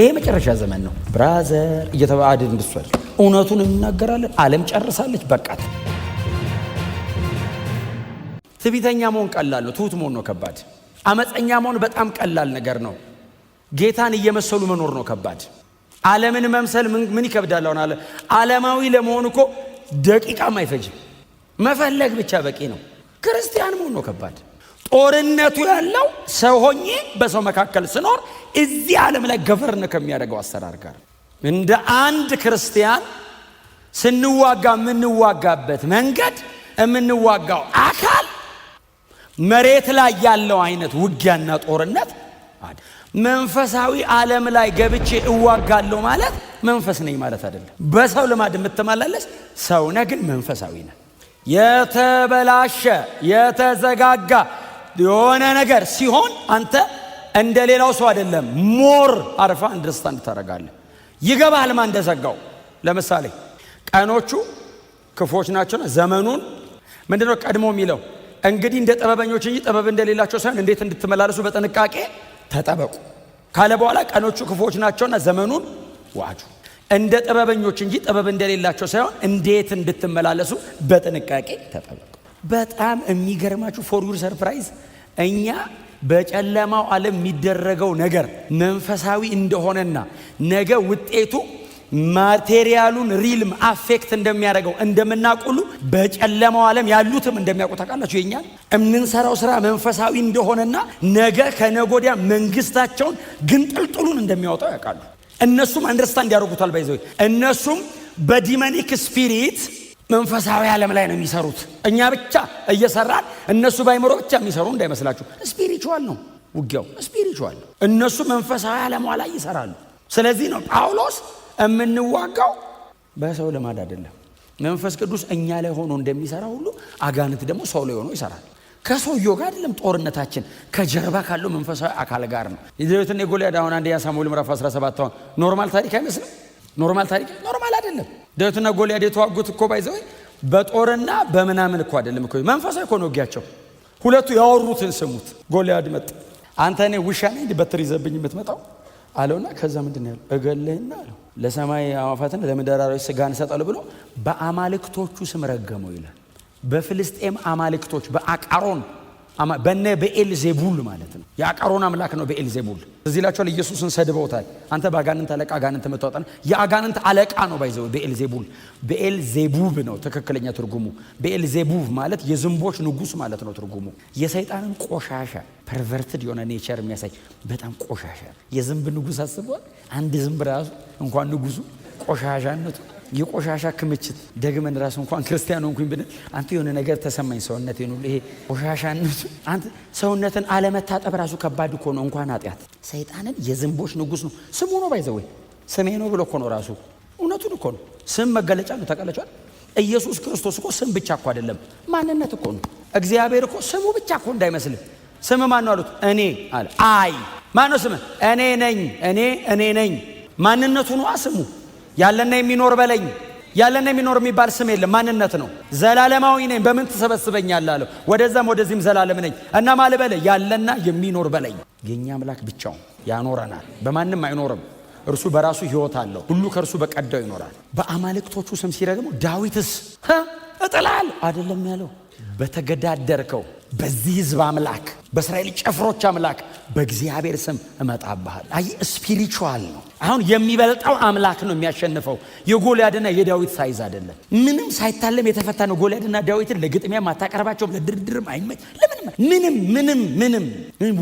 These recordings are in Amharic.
ይሄ መጨረሻ ዘመን ነው ብራዘር እየተባለ እንድትወር እውነቱን እንናገራለን። ዓለም ጨርሳለች በቃት። ትዕቢተኛ መሆን ቀላል ነው፣ ትሁት መሆን ነው ከባድ። አመፀኛ መሆን በጣም ቀላል ነገር ነው። ጌታን እየመሰሉ መኖር ነው ከባድ። ዓለምን መምሰል ምን ይከብዳል? አለ ዓለማዊ ለመሆን እኮ ደቂቃም አይፈጅም፣ መፈለግ ብቻ በቂ ነው። ክርስቲያን መሆን ነው ከባድ። ጦርነቱ ያለው ሰው ሆኜ በሰው መካከል ስኖር እዚህ ዓለም ላይ ገቨርን ከሚያደርገው አሰራር ጋር እንደ አንድ ክርስቲያን ስንዋጋ የምንዋጋበት መንገድ የምንዋጋው አካል መሬት ላይ ያለው አይነት ውጊያና ጦርነት መንፈሳዊ ዓለም ላይ ገብቼ እዋጋለሁ ማለት መንፈስ ነኝ ማለት አይደለም። በሰው ልማድ የምትመላለስ ሰው ነህ፣ ግን መንፈሳዊ ነህ። የተበላሸ የተዘጋጋ የሆነ ነገር ሲሆን አንተ እንደ ሌላው ሰው አይደለም። ሞር አርፋ አንደርስታንድ ታደርጋለህ። ይገባሃል ማን እንደዘጋው። ለምሳሌ ቀኖቹ ክፎች ናቸውና ዘመኑን ምንድነው ቀድሞ የሚለው? እንግዲህ እንደ ጥበበኞች እንጂ ጥበብ እንደሌላቸው ሳይሆን እንዴት እንድትመላለሱ በጥንቃቄ ተጠበቁ ካለ በኋላ ቀኖቹ ክፎች ናቸውና ዘመኑን ዋጁ። እንደ ጥበበኞች እንጂ ጥበብ እንደሌላቸው ሳይሆን እንዴት እንድትመላለሱ በጥንቃቄ ተጠበቁ። በጣም የሚገርማችሁ ፎር ዩር ሰርፕራይዝ እኛ በጨለማው ዓለም የሚደረገው ነገር መንፈሳዊ እንደሆነና ነገ ውጤቱ ማቴሪያሉን ሪልም አፌክት እንደሚያደርገው እንደምናውቁሉ በጨለማው ዓለም ያሉትም እንደሚያውቁ ታውቃላችሁ። የኛን የምንሰራው ስራ መንፈሳዊ እንደሆነና ነገ ከነጎዲያ መንግስታቸውን ግንጥልጥሉን እንደሚያወጣው ያውቃሉ። እነሱም አንደርስታንድ ያደርጉታል። ባይዘው እነሱም በዲመኒክ ስፒሪት መንፈሳዊ ዓለም ላይ ነው የሚሰሩት። እኛ ብቻ እየሰራን እነሱ ባይመሮ ብቻ የሚሰሩ እንዳይመስላችሁ። ስፒሪቹዋል ነው ውጊያው፣ ስፒሪቹዋል ነው። እነሱ መንፈሳዊ ዓለም ላይ ይሰራሉ። ስለዚህ ነው ጳውሎስ የምንዋጋው በሰው ልማድ አይደለም። መንፈስ ቅዱስ እኛ ላይ ሆኖ እንደሚሰራ ሁሉ አጋንንት ደግሞ ሰው ላይ ሆኖ ይሰራል። ከሰውየው ጋር አይደለም ጦርነታችን፣ ከጀርባ ካለው መንፈሳዊ አካል ጋር ነው። የዳዊትና የጎልያድ አሁን አንደኛ ሳሙኤል ምዕራፍ 17 አሁን ኖርማል ታሪክ አይመስልም? ኖርማል ታሪክ ኖርማል አይደለም። ዳዊትና ጎልያድ የተዋጉት እኮ ባይዘው በጦርና በምናምን እኮ አይደለም እኮ መንፈሳዊ እኮ ነው ውጊያቸው። ሁለቱ ያወሩትን ስሙት። ጎልያድ መጣ። አንተ እኔ ውሻ ነኝ በትር ይዘብኝ የምትመጣው አለውና ከዛ ምንድን ነው ያለው? እገለህና አለው ለሰማይ አዋፋትና ለምድር አራዊት ስጋን እሰጣለሁ ብሎ በአማልክቶቹ ስም ረገመው ይላል። በፍልስጤም አማልክቶች በአቃሮን በነ በኤልዜቡል ማለት ነው። የአቃሮን አምላክ ነው በኤልዜቡል። እዚህ ላቸው ኢየሱስን ሰድበውታል። አንተ በአጋንንት አለቃ አጋንንት መጣጣና የአጋንንት አለቃ ነው ባይዘው በኤልዜቡል። በኤልዜቡብ ነው ትክክለኛ ትርጉሙ። በኤልዜቡብ ማለት የዝንቦች ንጉስ ማለት ነው ትርጉሙ። የሰይጣንን ቆሻሻ ፐርቨርትድ የሆነ ኔቸር የሚያሳይ በጣም ቆሻሻ የዝንብ ንጉስ አስቧል። አንድ ዝንብ ራሱ እንኳን ንጉሱ ቆሻሻነቱ የቆሻሻ ክምችት ደግመን ራሱ እንኳን ክርስቲያን ሆንኩኝ ብን አንተ የሆነ ነገር ተሰማኝ ሰውነቴን ሁሉ ይሄ ቆሻሻነቱ አንተ ሰውነትን አለመታጠብ ራሱ ከባድ እኮ ነው። እንኳን ኃጢአት ሰይጣንን የዝንቦች ንጉስ ነው ስሙ ነው ባይዘው ስሜ ነው ብሎ እኮ ነው ራሱ እውነቱን እኮ ነው። ስም መገለጫ ነው ተቀለጫል። ኢየሱስ ክርስቶስ እኮ ስም ብቻ እኮ አይደለም ማንነት እኮ ነው። እግዚአብሔር እኮ ስሙ ብቻ እኮ እንዳይመስልህ። ስም ማን ነው አሉት? እኔ አለ። አይ ማን ነው ስም? እኔ ነኝ። እኔ ነኝ ማንነቱ ነው ስሙ። ያለና የሚኖር በለኝ። ያለና የሚኖር የሚባል ስም የለም፣ ማንነት ነው። ዘላለማዊ ነኝ። በምን ትሰበስበኛለህ አለው። ወደዛም ወደዚህም ዘላለም ነኝ እና ማለ በለ ያለና የሚኖር በለኝ። የኛ አምላክ ብቻውን ያኖረናል፣ በማንም አይኖርም። እርሱ በራሱ ሕይወት አለው፣ ሁሉ ከእርሱ በቀዳው ይኖራል። በአማልክቶቹ ስም ሲረግሙ ዳዊትስ እጥላለሁ አይደለም ያለው፣ በተገዳደርከው በዚህ ህዝብ አምላክ በእስራኤል ጭፍሮች አምላክ በእግዚአብሔር ስም እመጣብሃል። አይ ስፒሪቹዋል ነው። አሁን የሚበልጠው አምላክ ነው የሚያሸንፈው። የጎልያድና የዳዊት ሳይዝ አይደለም። ምንም ሳይታለም የተፈታ ነው። ጎልያድና ዳዊትን ለግጥሚያ ማታቀርባቸውም፣ ለድርድርም አይመች። ምንም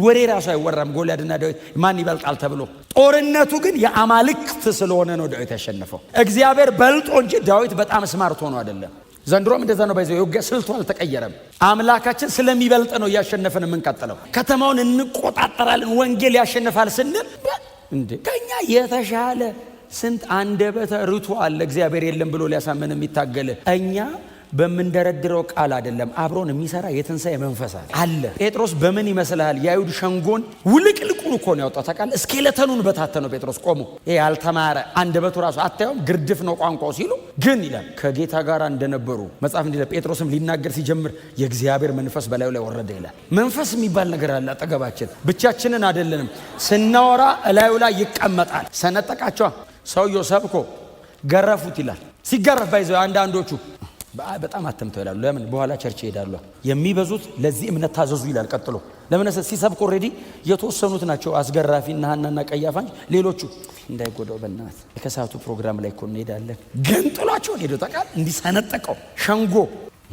ወሬ ራሱ አይወራም። ጎልያድና ዳዊት ማን ይበልጣል ተብሎ። ጦርነቱ ግን የአማልክት ስለሆነ ነው ዳዊት ያሸነፈው። እግዚአብሔር በልጦ እንጂ ዳዊት በጣም ስማርት ሆኖ አይደለም። ዘንድሮም እንደዛ ነው ባይዘው። የውጊያ ስልቱ አልተቀየረም። አምላካችን ስለሚበልጥ ነው እያሸነፈን የምንቀጥለው። ከተማውን እንቆጣጠራለን፣ ወንጌል ያሸንፋል ስንል እንዴ ከኛ የተሻለ ስንት አንደበተ ርቱዕ አለ እግዚአብሔር የለም ብሎ ሊያሳመን የሚታገል። እኛ በመንደረድረው ቃል አይደለም፣ አብሮን የሚሰራ የትንሣኤ መንፈስ አለ። ጴጥሮስ በምን ይመስልሃል? የአይሁድ ሸንጎን ውልቅልቁን እኮ ነው ያወጣው። ታውቃለህ? እስኬለተኑን በታተነው ጴጥሮስ ቆሞ። ይሄ ያልተማረ አንደበቱ ራሱ አታየውም? ግርድፍ ነው ቋንቋው ሲሉ ግን ይላል ከጌታ ጋር እንደነበሩ መጽሐፍ እንዲለ ጴጥሮስም ሊናገር ሲጀምር የእግዚአብሔር መንፈስ በላዩ ላይ ወረደ ይላል። መንፈስ የሚባል ነገር አለ አጠገባችን። ብቻችንን አይደለንም። ስናወራ እላዩ ላይ ይቀመጣል። ሰነጠቃቸዋ። ሰውየው ሰብኮ ገረፉት ይላል። ሲገረፍ ባይዘው አንዳንዶቹ በጣም አተምተው ይላሉ። ለምን? በኋላ ቸርች ይሄዳሉ። የሚበዙት ለዚህ እምነት ታዘዙ ይላል። ቀጥሎ ለምን ሲሰብክ ኦሬዲ የተወሰኑት ናቸው አስገራፊና ሐናና ቀያፋ፣ ሌሎቹ እንዳይጎዳው በእናት የከሳቱ ፕሮግራም ላይ እኮ እንሄዳለን። ግን ጥሏቸውን ሄዶ ታውቃለህ? እንዲሰነጠቀው ሸንጎ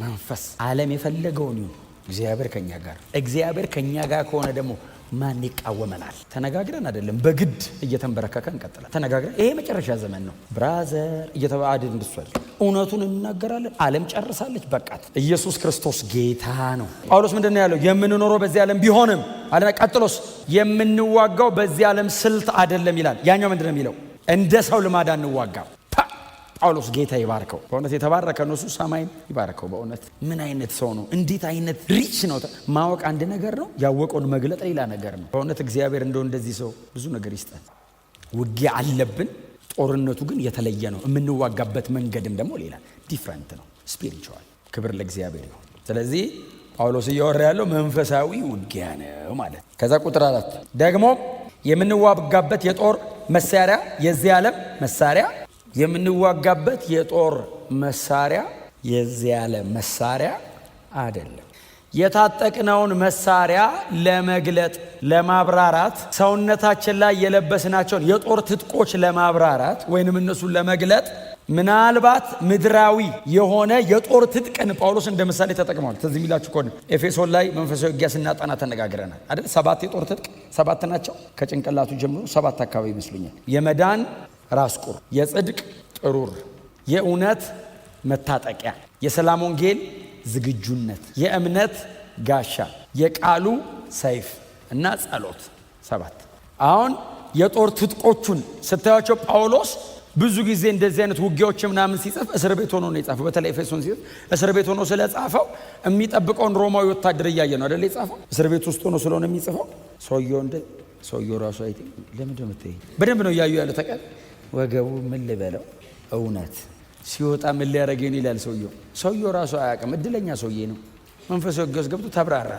መንፈስ ዓለም የፈለገውን ይሁን፣ እግዚአብሔር ከኛ ጋር። እግዚአብሔር ከኛ ጋር ከሆነ ደግሞ ማን ይቃወመናል? ተነጋግረን አይደለም፣ በግድ እየተንበረከከ እንቀጥላለን። ተነጋግረን ይሄ መጨረሻ ዘመን ነው ብራዘር እየተባለ እንድሷል እውነቱን እንናገራለን። ዓለም ጨርሳለች፣ በቃት። ኢየሱስ ክርስቶስ ጌታ ነው። ጳውሎስ ምንድነው ያለው? የምንኖረው በዚህ ዓለም ቢሆንም አለ። ቀጥሎስ የምንዋጋው በዚህ ዓለም ስልት አይደለም ይላል። ያኛው ምንድነው የሚለው? እንደ ሰው ልማድ አንዋጋም። ጳውሎስ ጌታ ይባርከው። በእውነት የተባረከ ነው እሱ፣ ሰማይን ይባርከው። በእውነት ምን አይነት ሰው ነው! እንዴት አይነት ሪች ነው! ማወቅ አንድ ነገር ነው፣ ያወቀውን መግለጥ ሌላ ነገር ነው። በእውነት እግዚአብሔር እንደዚህ ሰው ብዙ ነገር ይስጠን። ውጊያ አለብን፣ ጦርነቱ ግን የተለየ ነው። የምንዋጋበት መንገድም ደግሞ ሌላ ዲፍረንት ነው፣ ስፒሪቹዋል። ክብር ለእግዚአብሔር ይሁን። ስለዚህ ጳውሎስ እያወራ ያለው መንፈሳዊ ውጊያ ነው ማለት። ከዛ ቁጥር 4 ደግሞ የምንዋጋበት የጦር መሳሪያ የዚህ ዓለም መሳሪያ የምንዋጋበት የጦር መሳሪያ የዚህ ዓለም መሳሪያ አይደለም። የታጠቅነውን መሳሪያ ለመግለጥ ለማብራራት፣ ሰውነታችን ላይ የለበስናቸውን የጦር ትጥቆች ለማብራራት ወይንም እነሱን ለመግለጥ ምናልባት ምድራዊ የሆነ የጦር ትጥቅን ጳውሎስ እንደ ምሳሌ ተጠቅሟል። ትዝ የሚላችሁ ከሆነ ኤፌሶን ላይ መንፈሳዊ ውጊያ ስናጠና ተነጋግረናል አይደል? 7 የጦር ትጥቅ 7 ናቸው። ከጭንቅላቱ ጀምሮ 7 አካባቢ ይመስሉኛል። የመዳን ራስ ቁር፣ የጽድቅ ጥሩር፣ የእውነት መታጠቂያ፣ የሰላም ወንጌል ዝግጁነት፣ የእምነት ጋሻ፣ የቃሉ ሰይፍ እና ጸሎት። 7 አሁን የጦር ትጥቆቹን ስታያቸው ጳውሎስ ብዙ ጊዜ እንደዚህ አይነት ውጊያዎች ምናምን ሲጽፍ እስር ቤት ሆኖ ነው የጻፈው። በተለይ ኤፌሶን ሲጽፍ እስር ቤት ሆኖ ስለጻፈው የሚጠብቀውን ሮማዊ ወታደር እያየ ነው አይደል የጻፈው። እስር ቤት ውስጥ ሆኖ ስለሆነ የሚጽፈው ሰውየው ራሱ አይ ለምን እንደምትይ በደንብ ነው እያዩ ያለ ተቀል ወገቡ ምን ልበለው እውነት ሲወጣ ምን ሊያደርገኝ ይላል ሰውየው ራሱ አያውቅም። እድለኛ ሰውዬ ነው። መንፈሳዊ ገስ ገብቶ ተብራራ።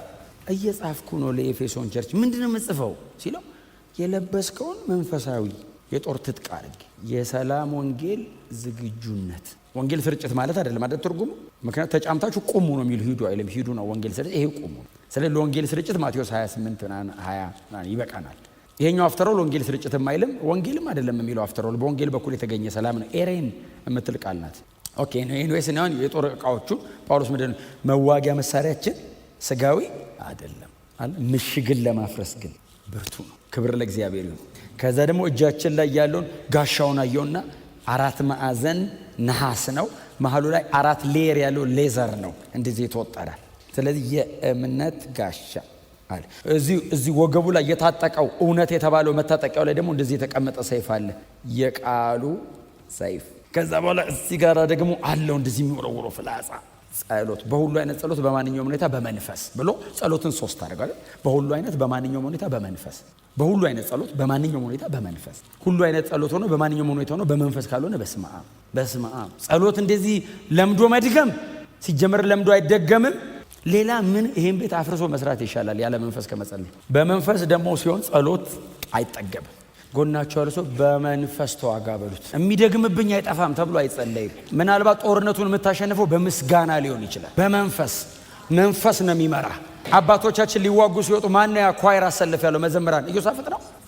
እየጻፍኩ ነው ለኤፌሶን ቸርች። ምንድነው የምጽፈው ሲለው የለበስከውን መንፈሳዊ የጦር ትጥቅ አድርግ፣ የሰላም ወንጌል ዝግጁነት። ወንጌል ስርጭት ማለት አይደለም አይደል ትርጉሙ? ምክንያቱም ተጫምታችሁ ቁሙ ነው የሚል ሂዱ አይልም። ሂዱ ነው ወንጌል ስርጭት፣ ይሄ ቁሙ። ስለዚህ ለወንጌል ስርጭት ማቴዎስ 28:20 ይበቃናል። ይሄኛው አፍተሮል ወንጌል ስርጭት የማይልም ወንጌልም አይደለም የሚለው አፍተሮል በወንጌል በኩል የተገኘ ሰላም ነው። ኤሬን የምትል ቃል ናት። ኦኬ ነው። ኤኒዌይስ ነው የጦር ዕቃዎቹ ጳውሎስ ምንድነው መዋጊያ መሳሪያችን ስጋዊ አይደለም አለ፣ ምሽግን ለማፍረስ ግን ብርቱ ነው። ክብር ለእግዚአብሔር ይሁን። ከዛ ደግሞ እጃችን ላይ ያለውን ጋሻውን አየውና 4 ማዕዘን ነሐስ ነው። መሐሉ ላይ 4 ሌየር ያለው ሌዘር ነው እንደዚህ የተወጠረ። ስለዚህ የእምነት ጋሻ አለ። እዚህ ወገቡ ላይ የታጠቀው እውነት የተባለው መታጠቂያው ላይ ደግሞ እንደዚህ የተቀመጠ ሰይፍ አለ፣ የቃሉ ሰይፍ። ከዛ በኋላ እዚህ ጋር ደግሞ አለው እንደዚህ የሚወረወረው ፍላጻ። ጸሎት፣ በሁሉ አይነት ጸሎት በማንኛውም ሁኔታ በመንፈስ ብሎ ጸሎትን 3 አድርጓል። በሁሉ አይነት በማንኛውም ሁኔታ በመንፈስ፣ በሁሉ አይነት ጸሎት በማንኛውም ሁኔታ በመንፈስ። ሁሉ አይነት ጸሎት ሆኖ በማንኛውም ሁኔታ ሆኖ በመንፈስ ካልሆነ በስመ አብ። ጸሎት እንደዚህ ለምዶ መድገም ሲጀመር ለምዶ አይደገምም። ሌላ ምን ይሄን ቤት አፍርሶ መስራት ይሻላል ያለ መንፈስ ከመጸለይ። በመንፈስ ደግሞ ሲሆን ጸሎት አይጠገብም። ጎናቸው ያለው ሰው በመንፈስ ተዋጋ በሉት። የሚደግምብኝ አይጠፋም ተብሎ አይጸለይም። ምናልባት ጦርነቱን የምታሸንፈው በምስጋና ሊሆን ይችላል። መንፈስ ነው የሚመራ። አባቶቻችን ሊዋጉ ሲወጡ ማን ያ ኳይር አሰልፍ ያለው? መዘምራን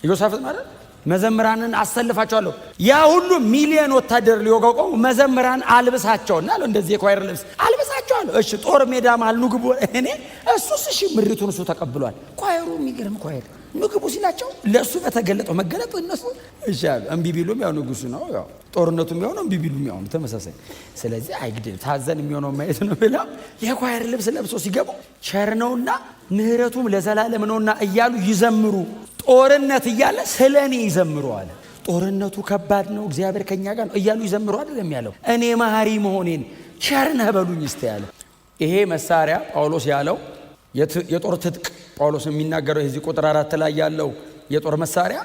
ኢዮሳፍጥ ማለት መዘምራንን አሰልፋቸዋለሁ። ያ ሁሉ ሚሊዮን ወታደር ሊወጋው ቆሙ። መዘምራን አልብሳቸውና አለ እንደዚህ የኳይር ልብስ አልብሳቸዋለሁ። እሺ ጦር ሜዳ ማል ንግቡ እኔ እሱስ እሺ ምሪቱን እሱ ተቀብሏል። ኳይሩ የሚገርም ኳይር ንግቡ ሲላቸው ለሱ በተገለጠው መገለጥ እነሱ እሺ አሉ። እምቢ ቢሉም ያው ንጉሱ ነው፣ ያው ጦርነቱ የሚሆነው እምቢ ቢሉም ያው ተመሳሳይ። ስለዚህ አይግድ ታዘን የሚሆነው ማየት ነው ብላ የኳይር ልብስ ለብሶ ሲገቡ ቸር ነውና ምህረቱም ለዘላለም ነውና እያሉ ይዘምሩ። ጦርነት እያለ ስለኔ ይዘምሩ አለ። ጦርነቱ ከባድ ነው፣ እግዚአብሔር ከኛ ጋር ነው እያሉ ይዘምሩ አይደለም ያለው። እኔ መሐሪ መሆኔን ቸርነህ በሉኝ እስቲ ያለ። ይሄ መሳሪያ ጳውሎስ ያለው የጦር ትጥቅ ጳውሎስ የሚናገረው የዚህ ቁጥር 4 ላይ ያለው የጦር መሳሪያ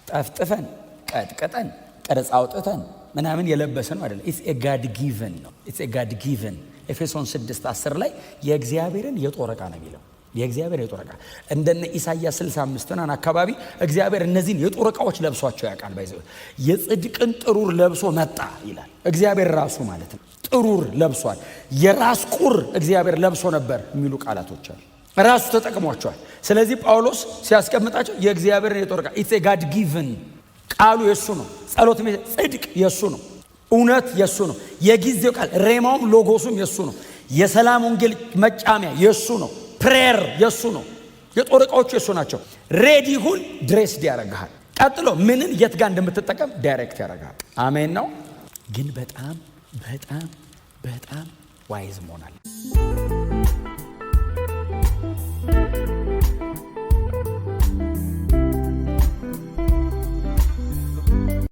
ጠፍጥፈን ቀጥቀጠን ቅርጽ አውጥተን ምናምን የለበሰን አይደለም። ኢትስ ኤ ጋድ ጊቨን ነው። ኢትስ ኤ ጋድ ጊቨን ኤፌሶን 6:10 ላይ የእግዚአብሔርን የጦር ዕቃ ነው የሚለው። የእግዚአብሔር የጦር ዕቃ እንደነ ኢሳይያስ 65 አካባቢ እግዚአብሔር እነዚህን የጦር ዕቃዎች ለብሷቸው ያውቃል። ባይዘው የጽድቅን ጥሩር ለብሶ መጣ ይላል። እግዚአብሔር ራሱ ማለት ነው ጥሩር ለብሷል። የራስ ቁር እግዚአብሔር ለብሶ ነበር የሚሉ ቃላቶች አሉ። ራሱ ተጠቅሟቸዋል። ስለዚህ ጳውሎስ ሲያስቀምጣቸው የእግዚአብሔርን የጦር ዕቃ ኢትስ ኤ ጋድ ጊቨን ቃሉ የሱ ነው። ጸሎት ጽድቅ የሱ ነው። እውነት የሱ ነው። የጊዜው ቃል ሬማውም ሎጎሱም የሱ ነው። የሰላም ወንጌል መጫሚያ የሱ ነው። ፕሬየር የሱ ነው። የጦር ዕቃዎቹ የሱ ናቸው። ሬዲ ሁን፣ ድሬስድ ያደርግሃል። ቀጥሎ ምንን የት ጋር እንደምትጠቀም ዳይሬክት ያደርግሃል። አሜን ነው። ግን በጣም ዋይዝ መሆናል።